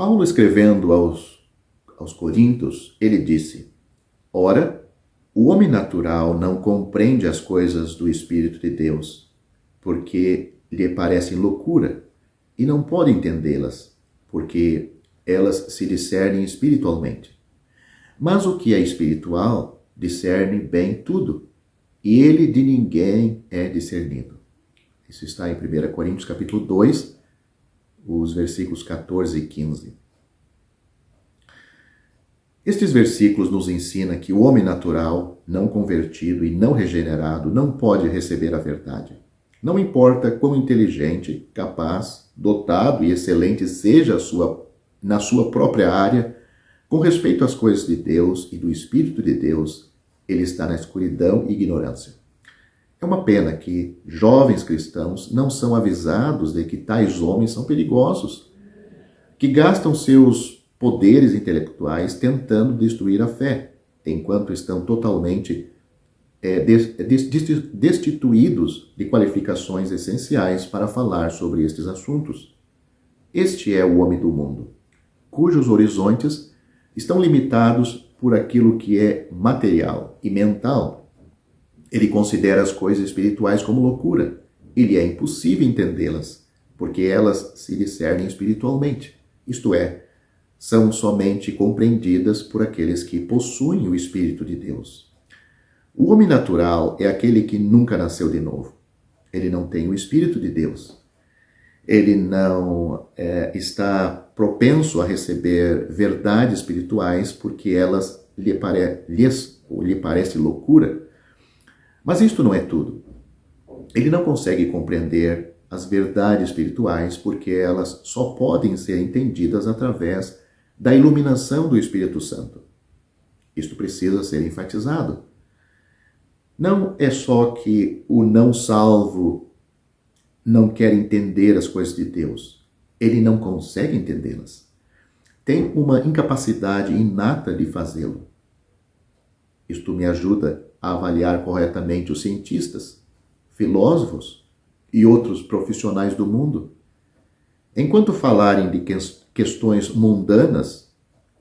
Paulo, escrevendo aos Coríntios, ele disse: Ora, o homem natural não compreende as coisas do Espírito de Deus, porque lhe parecem loucura, e não pode entendê-las, porque elas se discernem espiritualmente. Mas o que é espiritual discerne bem tudo, e ele de ninguém é discernido. Isso está em 1 Coríntios capítulo 2, os versículos 14 e 15. Estes versículos nos ensinam que o homem natural, não convertido e não regenerado, não pode receber a verdade. Não importa quão inteligente, capaz, dotado e excelente seja na sua própria área, com respeito às coisas de Deus e do Espírito de Deus, ele está na escuridão e ignorância. É uma pena que jovens cristãos não são avisados de que tais homens são perigosos, que gastam seus poderes intelectuais tentando destruir a fé, enquanto estão totalmente destituídos de qualificações essenciais para falar sobre estes assuntos. Este é o homem do mundo, cujos horizontes estão limitados por aquilo que é material e mental. Ele considera as coisas espirituais como loucura. Ele é impossível entendê-las, porque elas se discernem espiritualmente. Isto é, são somente compreendidas por aqueles que possuem o Espírito de Deus. O homem natural é aquele que nunca nasceu de novo. Ele não tem o Espírito de Deus. Ele não está propenso a receber verdades espirituais porque elas lhe parece loucura. Mas isto não é tudo. Ele não consegue compreender as verdades espirituais porque elas só podem ser entendidas através da iluminação do Espírito Santo. Isto precisa ser enfatizado. Não é só que o não salvo não quer entender as coisas de Deus. Ele não consegue entendê-las. Tem uma incapacidade inata de fazê-lo. Isto me ajuda a avaliar corretamente os cientistas, filósofos e outros profissionais do mundo. Enquanto falarem de questões mundanas,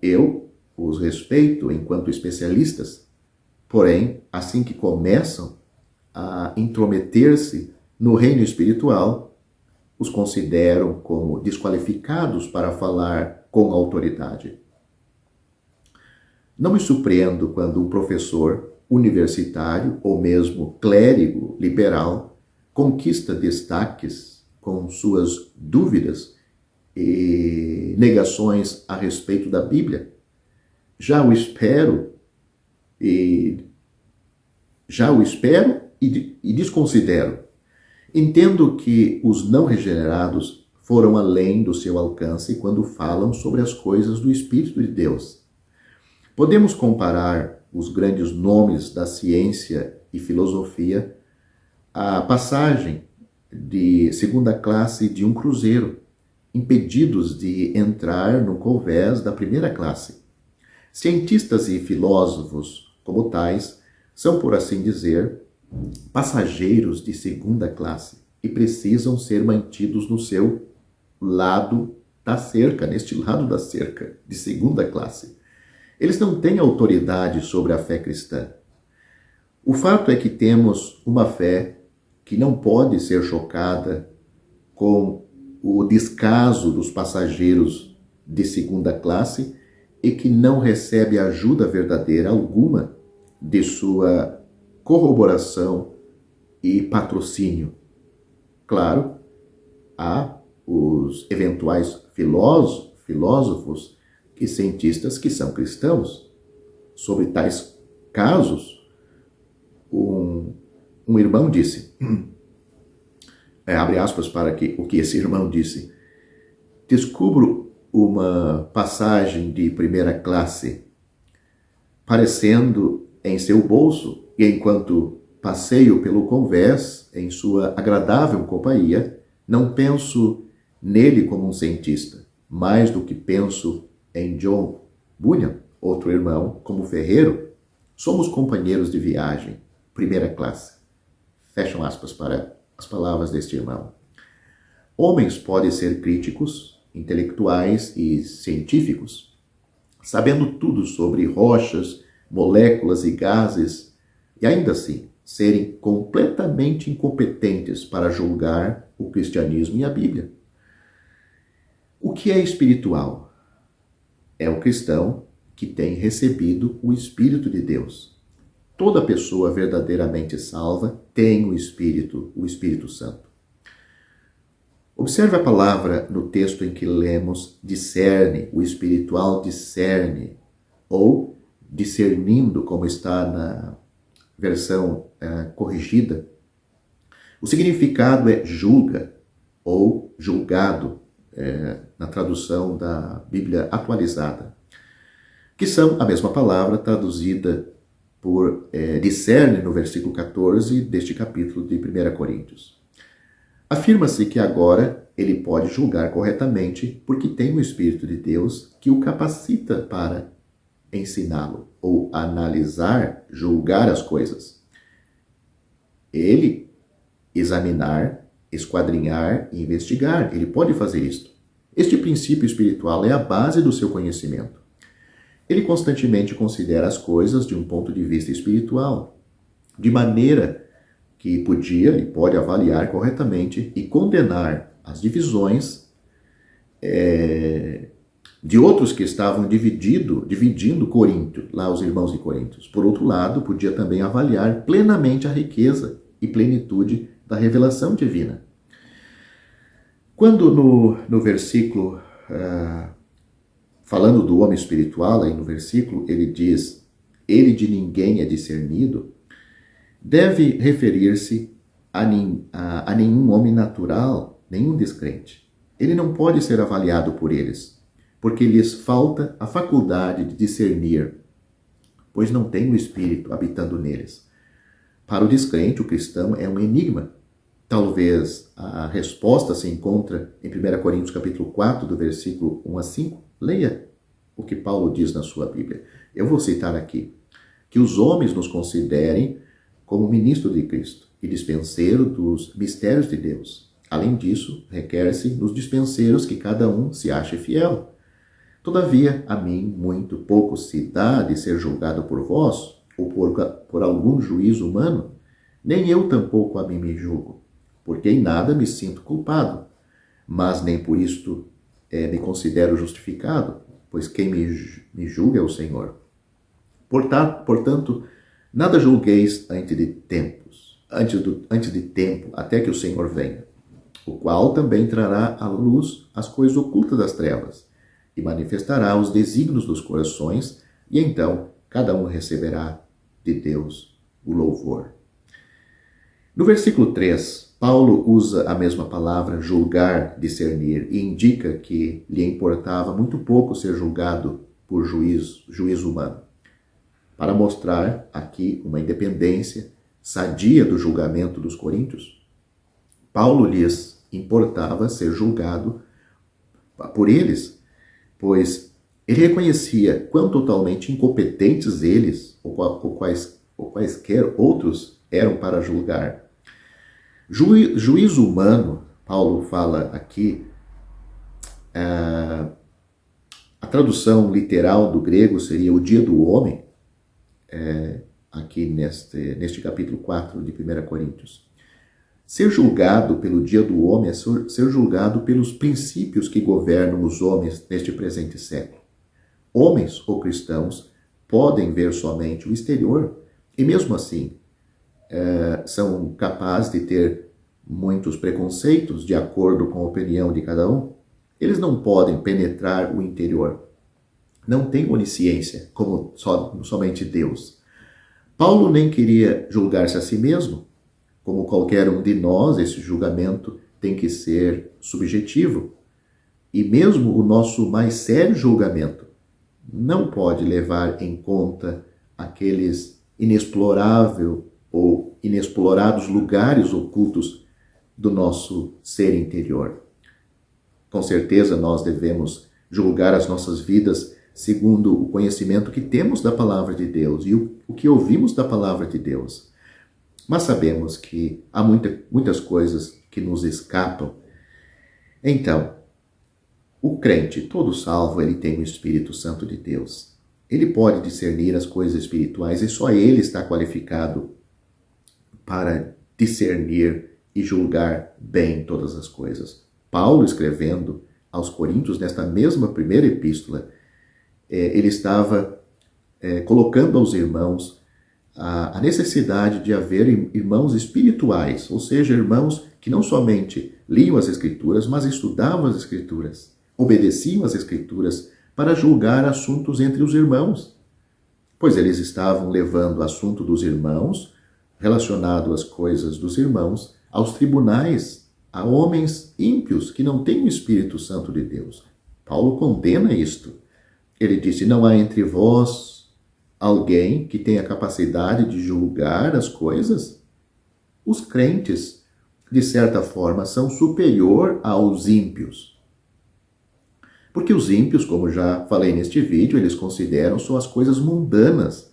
eu os respeito enquanto especialistas. Porém, assim que começam a intrometer-se no reino espiritual, os consideram como desqualificados para falar com autoridade. Não me surpreendo quando um professor universitário ou mesmo clérigo liberal conquista destaques com suas dúvidas e negações a respeito da Bíblia. Já o espero e desconsidero. Entendo que os não regenerados foram além do seu alcance quando falam sobre as coisas do Espírito de Deus. Podemos comparar os grandes nomes da ciência e filosofia à passagem de segunda classe de um cruzeiro, impedidos de entrar no convés da primeira classe. Cientistas e filósofos, como tais, são, por assim dizer, passageiros de segunda classe e precisam ser mantidos no seu lado da cerca, neste lado da cerca, de segunda classe. Eles não têm autoridade sobre a fé cristã. O fato é que temos uma fé que não pode ser chocada com o descaso dos passageiros de segunda classe e que não recebe ajuda verdadeira alguma de sua corroboração e patrocínio. Claro, há os eventuais filósofos e cientistas que são cristãos. Sobre tais casos, um irmão disse, abre aspas para o que esse irmão disse: descubro uma passagem de primeira classe parecendo em seu bolso, e enquanto passeio pelo convés em sua agradável companhia, não penso nele como um cientista, mais do que penso em John Bunyan, outro irmão, como ferreiro. Somos companheiros de viagem, primeira classe. Fecham aspas para as palavras deste irmão. Homens podem ser críticos, intelectuais e científicos, sabendo tudo sobre rochas, moléculas e gases, e ainda assim serem completamente incompetentes para julgar o cristianismo e a Bíblia. O que é espiritual? É o cristão que tem recebido o Espírito de Deus. Toda pessoa verdadeiramente salva tem o Espírito Santo. Observe a palavra no texto em que lemos discerne, o espiritual discerne, ou discernindo, como está na versão corrigida. O significado é julga ou julgado, na tradução da Bíblia atualizada, que são a mesma palavra traduzida por discerne no versículo 14 deste capítulo de 1 Coríntios. Afirma-se que agora ele pode julgar corretamente porque tem o Espírito de Deus que o capacita para ensiná-lo ou analisar, julgar as coisas. Ele examinar, esquadrinhar e investigar. Ele pode fazer isto. Este princípio espiritual é a base do seu conhecimento. Ele constantemente considera as coisas de um ponto de vista espiritual, de maneira que podia e pode avaliar corretamente e condenar as divisões de outros que estavam dividindo Corinto, lá os irmãos de Corinto. Por outro lado, podia também avaliar plenamente a riqueza e plenitude da revelação divina. Quando no versículo, falando do homem espiritual, aí no versículo, ele diz, ele de ninguém é discernido, deve referir-se a nenhum homem natural, nenhum descrente. Ele não pode ser avaliado por eles, porque lhes falta a faculdade de discernir, pois não tem o Espírito habitando neles. Para o descrente, o cristão é um enigma. Talvez a resposta se encontra em 1 Coríntios capítulo 4, do versículo 1 a 5. Leia o que Paulo diz na sua Bíblia. Eu vou citar aqui. Que os homens nos considerem como ministro de Cristo e dispenseiro dos mistérios de Deus. Além disso, requer-se nos dispenseiros que cada um se ache fiel. Todavia, a mim muito pouco se dá de ser julgado por vós, ou por algum juízo humano, nem eu tampouco a mim me julgo, porque em nada me sinto culpado, mas nem por isto me considero justificado, pois quem me julga é o Senhor. Portanto, nada julgueis antes de tempo, até que o Senhor venha, o qual também trará à luz as coisas ocultas das trevas, e manifestará os desígnios dos corações, e então cada um receberá de Deus o louvor. No versículo 3, Paulo usa a mesma palavra julgar, discernir, e indica que lhe importava muito pouco ser julgado por juízo humano, para mostrar aqui uma independência sadia do julgamento dos coríntios. Paulo lhes importava ser julgado por eles, pois ele reconhecia quão totalmente incompetentes eles, ou quaisquer outros, eram para julgar. Juízo humano, Paulo fala aqui, a tradução literal do grego seria o dia do homem, aqui neste capítulo 4 de 1 Coríntios. Ser julgado pelo dia do homem é ser julgado pelos princípios que governam os homens neste presente século. Homens ou cristãos podem ver somente o exterior e, mesmo assim, são capazes de ter muitos preconceitos de acordo com a opinião de cada um. Eles não podem penetrar o interior. Não têm onisciência, como somente Deus. Paulo nem queria julgar-se a si mesmo. Como qualquer um de nós, esse julgamento tem que ser subjetivo. E mesmo o nosso mais sério julgamento não pode levar em conta aqueles inexploráveis ou inexplorados lugares ocultos do nosso ser interior. Com certeza nós devemos julgar as nossas vidas segundo o conhecimento que temos da palavra de Deus e o que ouvimos da palavra de Deus. Mas sabemos que há muitas coisas que nos escapam. Então, O crente, todo salvo, ele tem o Espírito Santo de Deus. Ele pode discernir as coisas espirituais e só ele está qualificado para discernir e julgar bem todas as coisas. Paulo, escrevendo aos Coríntios, nesta mesma primeira epístola, ele estava colocando aos irmãos a necessidade de haver irmãos espirituais, ou seja, irmãos que não somente liam as Escrituras, mas estudavam as Escrituras, obedeciam às Escrituras para julgar assuntos entre os irmãos, pois eles estavam levando o assunto dos irmãos, relacionado às coisas dos irmãos, aos tribunais, a homens ímpios que não têm o Espírito Santo de Deus. Paulo condena isto. Ele disse, não há entre vós alguém que tenha capacidade de julgar as coisas? Os crentes, de certa forma, são superior aos ímpios. Porque os ímpios, como já falei neste vídeo, eles consideram só as coisas mundanas,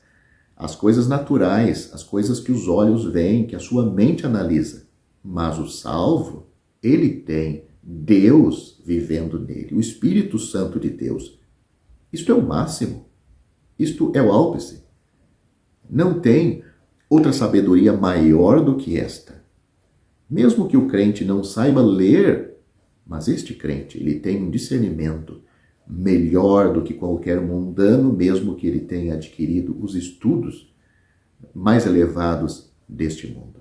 as coisas naturais, as coisas que os olhos veem, que a sua mente analisa. Mas o salvo, ele tem Deus vivendo nele, o Espírito Santo de Deus. Isto é o máximo. Isto é o ápice. Não tem outra sabedoria maior do que esta. Mesmo que o crente não saiba ler, mas este crente, ele tem um discernimento melhor do que qualquer mundano, mesmo que ele tenha adquirido os estudos mais elevados deste mundo.